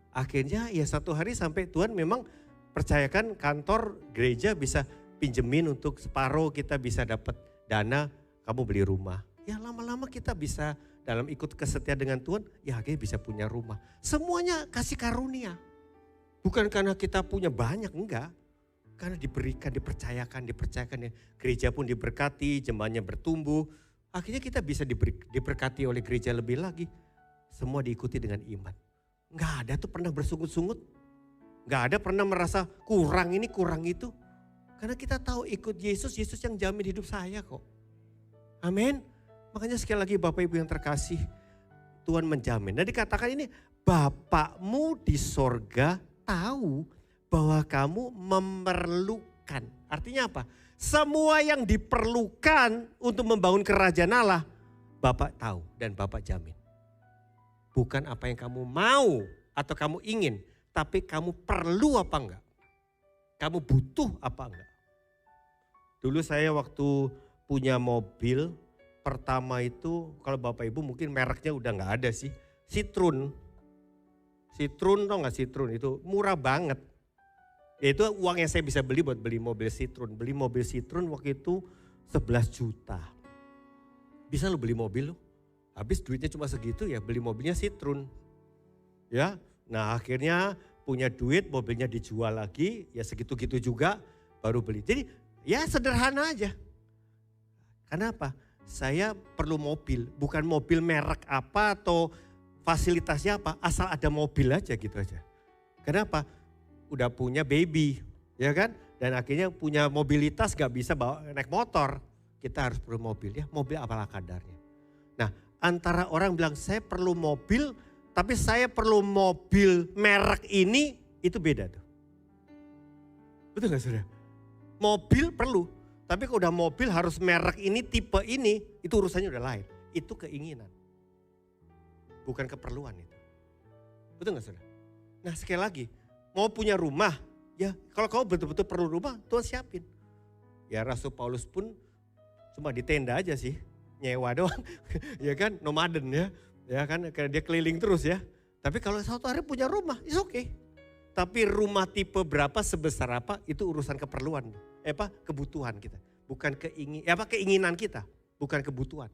Akhirnya ya satu hari sampai Tuhan memang percayakan kantor gereja bisa pinjemin untuk separuh, kita bisa dapat dana, kamu beli rumah. Ya lama-lama kita bisa dalam ikut kesetiaan dengan Tuhan, ya akhirnya bisa punya rumah. Semuanya kasih karunia. Bukan karena kita punya banyak, enggak. Karena diberikan, dipercayakan ya. Gereja pun diberkati, jemaatnya bertumbuh. Akhirnya kita bisa diberkati oleh gereja lebih lagi. Semua diikuti dengan iman. Enggak ada tuh pernah bersungut-sungut. Enggak ada pernah merasa kurang ini, kurang itu. Karena kita tahu ikut Yesus, Yesus yang jamin hidup saya kok. Amin. Makanya sekali lagi Bapak Ibu yang terkasih, Tuhan menjamin. Dan dikatakan ini, Bapakmu di sorga tahu bahwa kamu memerlukan. Artinya apa? Semua yang diperlukan untuk membangun kerajaan Allah, Bapak tahu dan Bapak jamin. Bukan apa yang kamu mau atau kamu ingin, tapi kamu perlu apa enggak? Kamu butuh apa enggak? Dulu saya waktu punya mobil, pertama itu kalau Bapak Ibu mungkin mereknya udah nggak ada sih. Citroen. Citroen tau nggak Citroen itu murah banget. Ya itu uang yang saya bisa beli buat beli mobil Citroen. Beli mobil Citroen waktu itu 11 juta. Bisa lo beli mobil lo. Habis duitnya cuma segitu ya beli mobilnya Citroen. Ya, nah akhirnya punya duit mobilnya dijual lagi ya segitu-gitu juga baru beli. Jadi ya sederhana aja. Kenapa? Saya perlu mobil, bukan mobil merek apa atau fasilitasnya apa, asal ada mobil aja gitu aja. Kenapa? Udah punya baby, ya kan? Dan akhirnya punya mobilitas gak bisa bawa naik motor. Kita harus perlu mobil ya, mobil apalah kadarnya. Nah antara orang bilang saya perlu mobil, tapi saya perlu mobil merek ini, itu beda tuh. Betul gak saudara? Mobil perlu. Tapi kalau udah mobil harus merek ini, tipe ini, itu urusannya udah lain. Itu keinginan. Bukan keperluan itu. Betul gak saudara? Nah sekali lagi, mau punya rumah, ya kalau kamu betul-betul perlu rumah, Tuhan siapin. Ya Rasul Paulus pun cuma di tenda aja sih, nyewa doang. Ya kan, nomaden ya. Ya kan, karena dia keliling terus ya. Tapi kalau satu hari punya rumah, it's okay. Tapi rumah tipe berapa, sebesar apa, itu urusan keperluan. Kebutuhan kita. Bukan keinginan kita, bukan kebutuhan.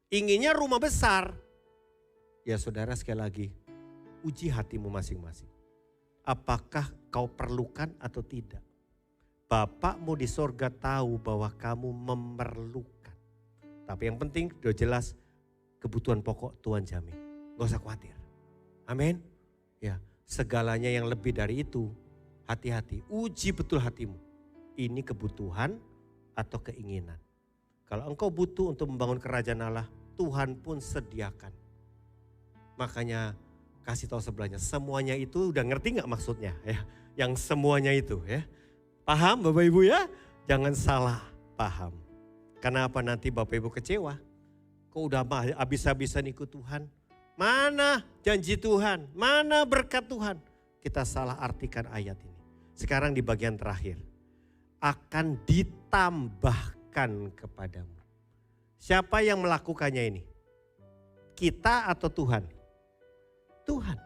Inginnya rumah besar. Ya saudara sekali lagi, uji hatimu masing-masing. Apakah kau perlukan atau tidak? Bapakmu di sorga tahu bahwa kamu memerlukan. Tapi yang penting udah jelas kebutuhan pokok Tuhan jamin. Gak usah khawatir. Amin. Ya, segalanya yang lebih dari itu, hati-hati. Uji betul hatimu. Ini kebutuhan atau keinginan. Kalau engkau butuh untuk membangun kerajaan Allah, Tuhan pun sediakan. Makanya kasih tahu sebelahnya, semuanya itu udah ngerti gak maksudnya ya? Yang semuanya itu ya. Paham Bapak Ibu ya? Jangan salah paham. Karena apa nanti Bapak Ibu kecewa? Kok udah habis-habisan ikut Tuhan? Mana janji Tuhan? Mana berkat Tuhan? Kita salah artikan ayat ini. Sekarang di bagian terakhir. Akan ditambahkan kepadamu. Siapa yang melakukannya ini? Kita atau Tuhan? Tuhan.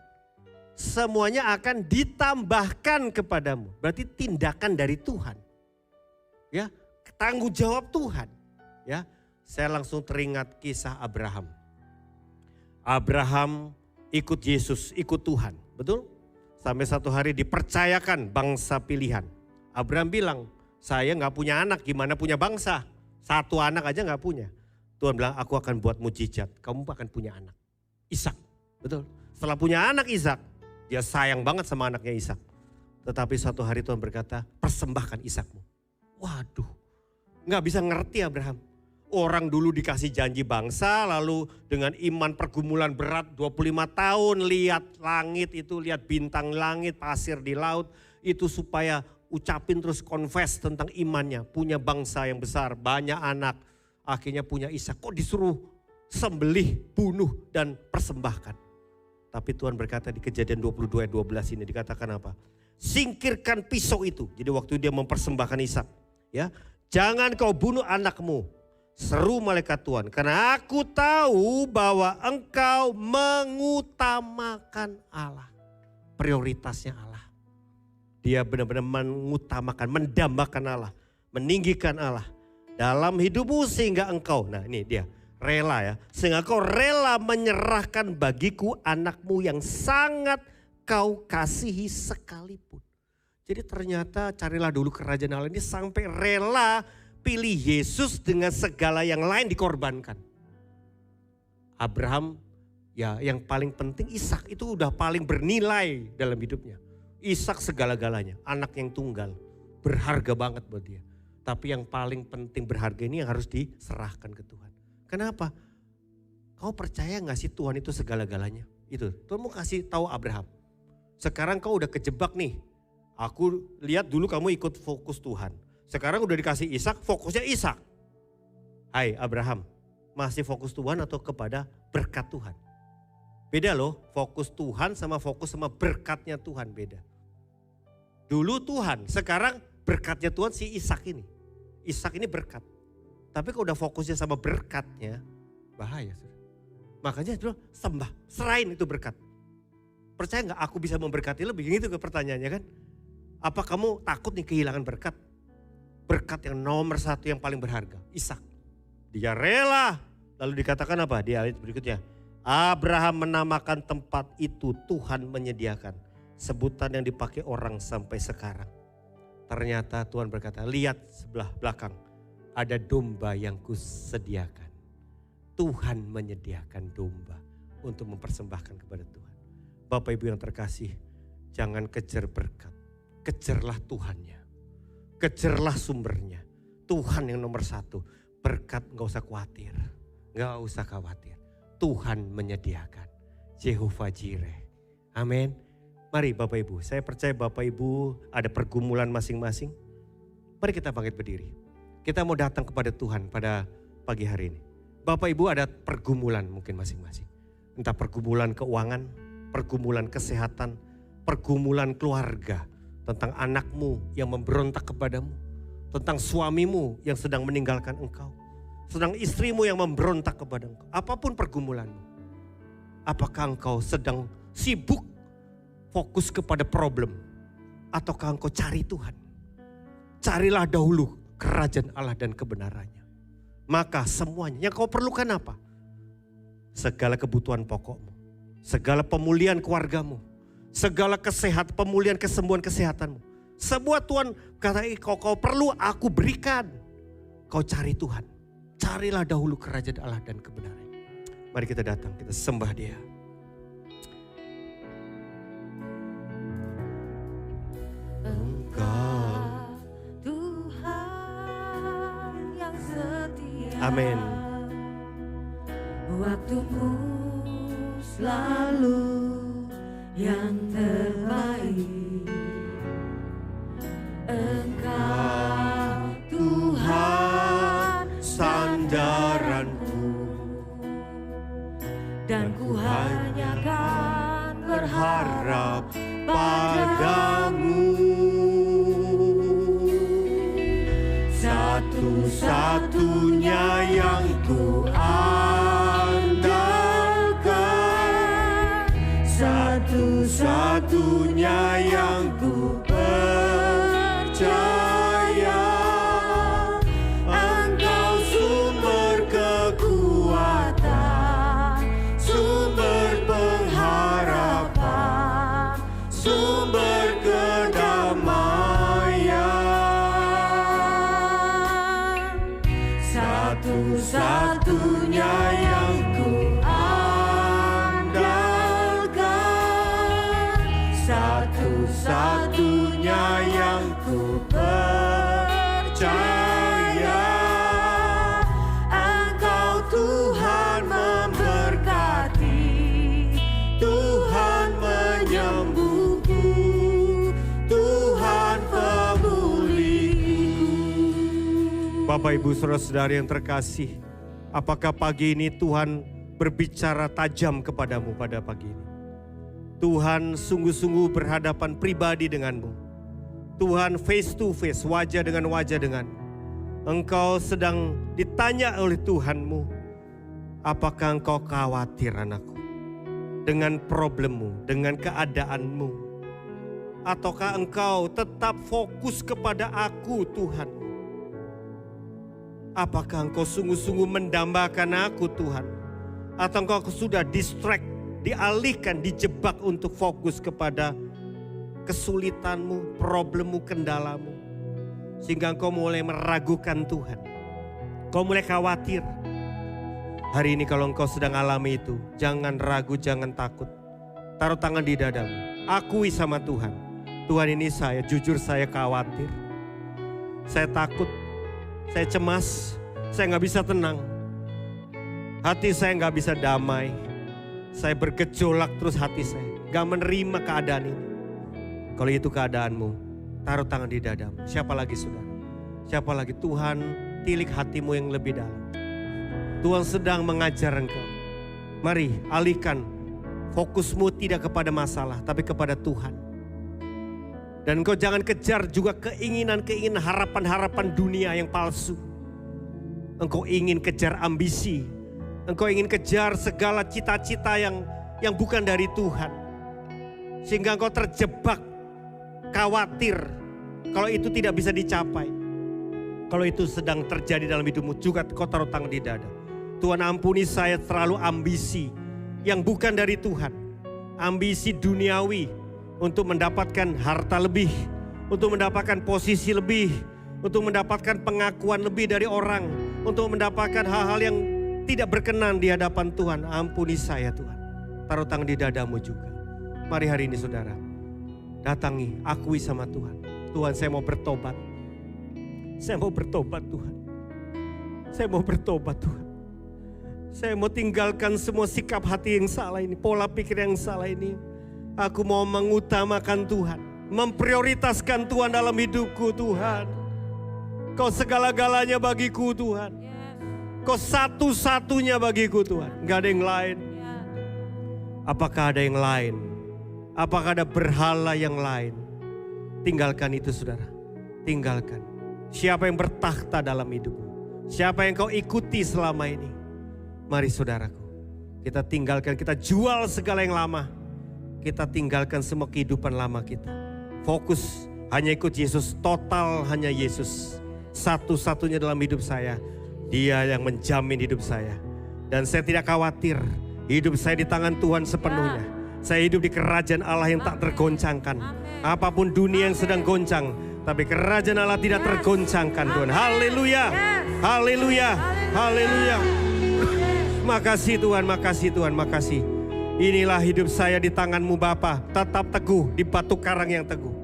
Semuanya akan ditambahkan kepadamu. Berarti tindakan dari Tuhan. Ya, tanggung jawab Tuhan. Ya, saya langsung teringat kisah Abraham. Abraham ikut Yesus, ikut Tuhan, betul? Sampai satu hari dipercayakan bangsa pilihan. Abraham bilang, saya gak punya anak, gimana punya bangsa? Satu anak aja gak punya. Tuhan bilang, aku akan buat mujizat, kamu akan punya anak. Ishak, betul? Setelah punya anak Ishak, dia sayang banget sama anaknya Ishak. Tetapi suatu hari Tuhan berkata, persembahkan Ishakmu. Waduh, gak bisa ngerti Abraham. Orang dulu dikasih janji bangsa, lalu dengan iman pergumulan berat 25 tahun, lihat langit itu, lihat bintang langit, pasir di laut. Itu supaya ucapin terus confess tentang imannya. Punya bangsa yang besar, banyak anak. Akhirnya punya Ishak, kok disuruh sembelih, bunuh dan persembahkan. Tapi Tuhan berkata di Kejadian 22 ayat 12 ini dikatakan apa? Singkirkan pisau itu. Jadi waktu dia mempersembahkan Ishak. Ya, jangan kau bunuh anakmu. Seru malaikat Tuhan, karena aku tahu bahwa engkau mengutamakan Allah. Prioritasnya Allah. Dia benar-benar mengutamakan, mendambakan Allah, meninggikan Allah dalam hidupmu sehingga engkau, nah ini dia, rela ya. Sehingga engkau rela menyerahkan bagiku anakmu yang sangat kau kasihi sekalipun. Jadi ternyata carilah dulu kerajaan Allah ini sampai rela pilih Yesus dengan segala yang lain dikorbankan. Abraham ya yang paling penting Ishak itu udah paling bernilai dalam hidupnya. Ishak segala-galanya, anak yang tunggal, berharga banget buat dia. Tapi yang paling penting berharga ini yang harus diserahkan ke Tuhan. Kenapa? Kau percaya gak sih Tuhan itu segala-galanya? Itu Tuhan mau kasih tahu Abraham. Sekarang kau udah kejebak nih. Aku lihat dulu kamu ikut fokus Tuhan. Sekarang udah dikasih Ishak, fokusnya Ishak. Hai Abraham, masih fokus Tuhan atau kepada berkat Tuhan? Beda loh, fokus Tuhan sama fokus sama berkatnya Tuhan beda. Dulu Tuhan, sekarang berkatnya Tuhan si Ishak ini. Ishak ini berkat. Tapi kalau udah fokusnya sama berkatnya, bahaya. Makanya itu sembah, serahin itu berkat. Percaya gak aku bisa memberkati lebih? Gitu ke pertanyaannya kan. Apa kamu takut nih kehilangan berkat? Berkat yang nomor satu yang paling berharga, Ishak. Dia rela. Lalu dikatakan apa di ayat berikutnya? Abraham menamakan tempat itu Tuhan menyediakan. Sebutan yang dipakai orang sampai sekarang. Ternyata Tuhan berkata, lihat sebelah belakang. Ada domba yang kusediakan. Tuhan menyediakan domba untuk mempersembahkan kepada Tuhan. Bapak Ibu yang terkasih, jangan kejar berkat. Kejarlah Tuhannya. Kejarlah sumbernya. Tuhan yang nomor satu. Berkat gak usah khawatir. Gak usah khawatir. Tuhan menyediakan. Jehovah Jireh. Amin. Mari Bapak Ibu, saya percaya Bapak Ibu ada pergumulan masing-masing. Mari kita bangkit berdiri. Kita mau datang kepada Tuhan pada pagi hari ini. Bapak Ibu ada pergumulan mungkin masing-masing. Entah pergumulan keuangan, pergumulan kesehatan, pergumulan keluarga. Tentang anakmu yang memberontak kepadamu. Tentang suamimu yang sedang meninggalkan engkau. Sedang istrimu yang memberontak kepada engkau. Apapun pergumulanmu. Apakah engkau sedang sibuk fokus kepada problem? Ataukah engkau cari Tuhan? Carilah dahulu kerajaan Allah dan kebenarannya. Maka semuanya yang kau perlukan apa? Segala kebutuhan pokokmu. Segala pemulihan keluargamu. Segala kesehatan, pemulihan, kesembuhan kesehatanmu. Semua Tuhan kata kau perlu aku berikan. Kau cari Tuhan. Carilah dahulu kerajaan Allah dan kebenarannya. Mari kita datang, kita sembah Dia. Engkau Tuhan yang setia. Amin. Waktumu selalu yang terbaik. Engkau Tuhan sandaranku, dan ku hanya kan berharap padamu. Satu-satunya yang ku andalkan, satu-satunya yang ku percaya. Engkau sumber kekuatan, sumber pengharapan, sumber kedamaian. Satu-satunya yang ku andalkan, satu-satunya yang ku percaya. Engkau Tuhan memberkati, Tuhan menyembuhku, Tuhan pemulihku. Bapak Ibu saudara-saudari yang terkasih, apakah pagi ini Tuhan berbicara tajam kepadamu pada pagi ini? Tuhan sungguh-sungguh berhadapan pribadi denganmu. Tuhan face to face, wajah dengan wajah denganmu. engkau sedang ditanya oleh Tuhanmu, apakah engkau khawatir anakku dengan problemmu, dengan keadaanmu? Ataukah engkau tetap fokus kepada aku Tuhan? Apakah engkau sungguh-sungguh mendambakan aku Tuhan? Atau engkau sudah distract, dialihkan, dijebak untuk fokus kepada kesulitanmu, problemmu, kendalamu? Sehingga engkau mulai meragukan Tuhan. Kau mulai khawatir. Hari ini kalau engkau sedang alami itu, jangan ragu, jangan takut. Taruh tangan di dadamu. Akui sama Tuhan. Tuhan, ini saya, jujur saya khawatir. Saya takut, saya cemas, saya gak bisa tenang. Hati saya gak bisa damai. Saya bergejolak terus hati saya. Gak menerima keadaan ini. Kalau itu keadaanmu, taruh tangan di dadamu. Siapa lagi saudara? Siapa lagi? Tuhan tilik hatimu yang lebih dalam. Tuhan sedang mengajar engkau. Mari alihkan fokusmu tidak kepada masalah, tapi kepada Tuhan. Dan engkau jangan kejar juga keinginan-keinginan, harapan-harapan dunia yang palsu. Engkau ingin kejar ambisi. Engkau ingin kejar segala cita-cita yang bukan dari Tuhan. Sehingga engkau terjebak, khawatir kalau itu tidak bisa dicapai. Kalau itu sedang terjadi dalam hidupmu juga, kau taruh tangan di dada. Tuhan, ampuni saya terlalu ambisi yang bukan dari Tuhan. Ambisi duniawi untuk mendapatkan harta lebih, untuk mendapatkan posisi lebih, untuk mendapatkan pengakuan lebih dari orang, untuk mendapatkan hal-hal yang tidak berkenan di hadapan Tuhan. Ampuni saya Tuhan. Taruh tangan di dadamu juga. Mari hari ini saudara, datangi, akui sama Tuhan. Tuhan, saya mau bertobat. Saya mau bertobat Tuhan. Saya mau bertobat Tuhan. Saya mau tinggalkan semua sikap hati yang salah ini, pola pikir yang salah ini. Aku mau mengutamakan Tuhan, memprioritaskan Tuhan dalam hidupku Tuhan. Kau segala-galanya bagiku Tuhan. Kau satu-satunya bagiku Tuhan. Gak ada yang lain. Apakah ada yang lain? Apakah ada berhala yang lain? Tinggalkan itu saudara. Tinggalkan. Siapa yang bertakhta dalam hidupmu? Siapa yang kau ikuti selama ini? Mari saudaraku, kita tinggalkan, kita jual segala yang lama. Kita tinggalkan semua kehidupan lama kita. Fokus hanya ikut Yesus, total hanya Yesus. Satu-satunya dalam hidup saya. Dia yang menjamin hidup saya. Dan saya tidak khawatir, hidup saya di tangan Tuhan sepenuhnya. Saya hidup di kerajaan Allah yang tak tergoncangkan. Apapun dunia yang sedang goncang, tapi kerajaan Allah tidak tergoncangkan Tuhan. Haleluya, haleluya, haleluya. Makasih Tuhan, makasih Tuhan, makasih. Inilah hidup saya di tangan-Mu Bapa, tetap teguh di batu karang yang teguh.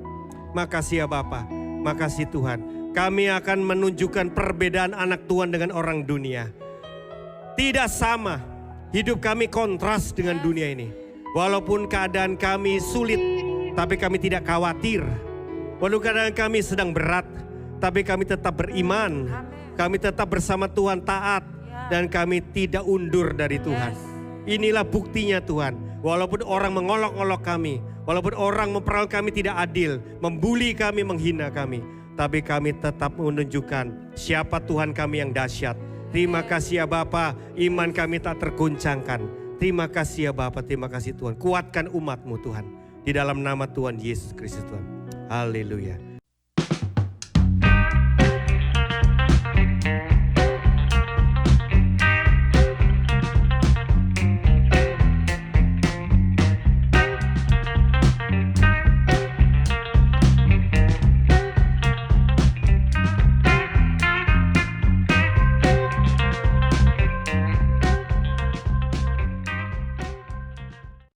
Makasih ya Bapa, makasih Tuhan. Kami akan menunjukkan perbedaan anak Tuhan dengan orang dunia. Tidak sama, hidup kami kontras dengan dunia ini. Walaupun keadaan kami sulit, tapi kami tidak khawatir. Walaupun keadaan kami sedang berat, tapi kami tetap beriman. Kami tetap bersama Tuhan, taat. Dan kami tidak undur dari Tuhan. Inilah buktinya Tuhan. Walaupun orang mengolok-olok kami, walaupun orang memperlakukan kami tidak adil, membuli kami, menghina kami, tapi kami tetap menunjukkan siapa Tuhan kami yang dahsyat. Terima kasih ya Bapa, iman kami tak tergoncangkan. Terima kasih ya Bapa, terima kasih Tuhan. Kuatkan umat-Mu Tuhan. Di dalam nama Tuhan Yesus Kristus Tuhan. Haleluya.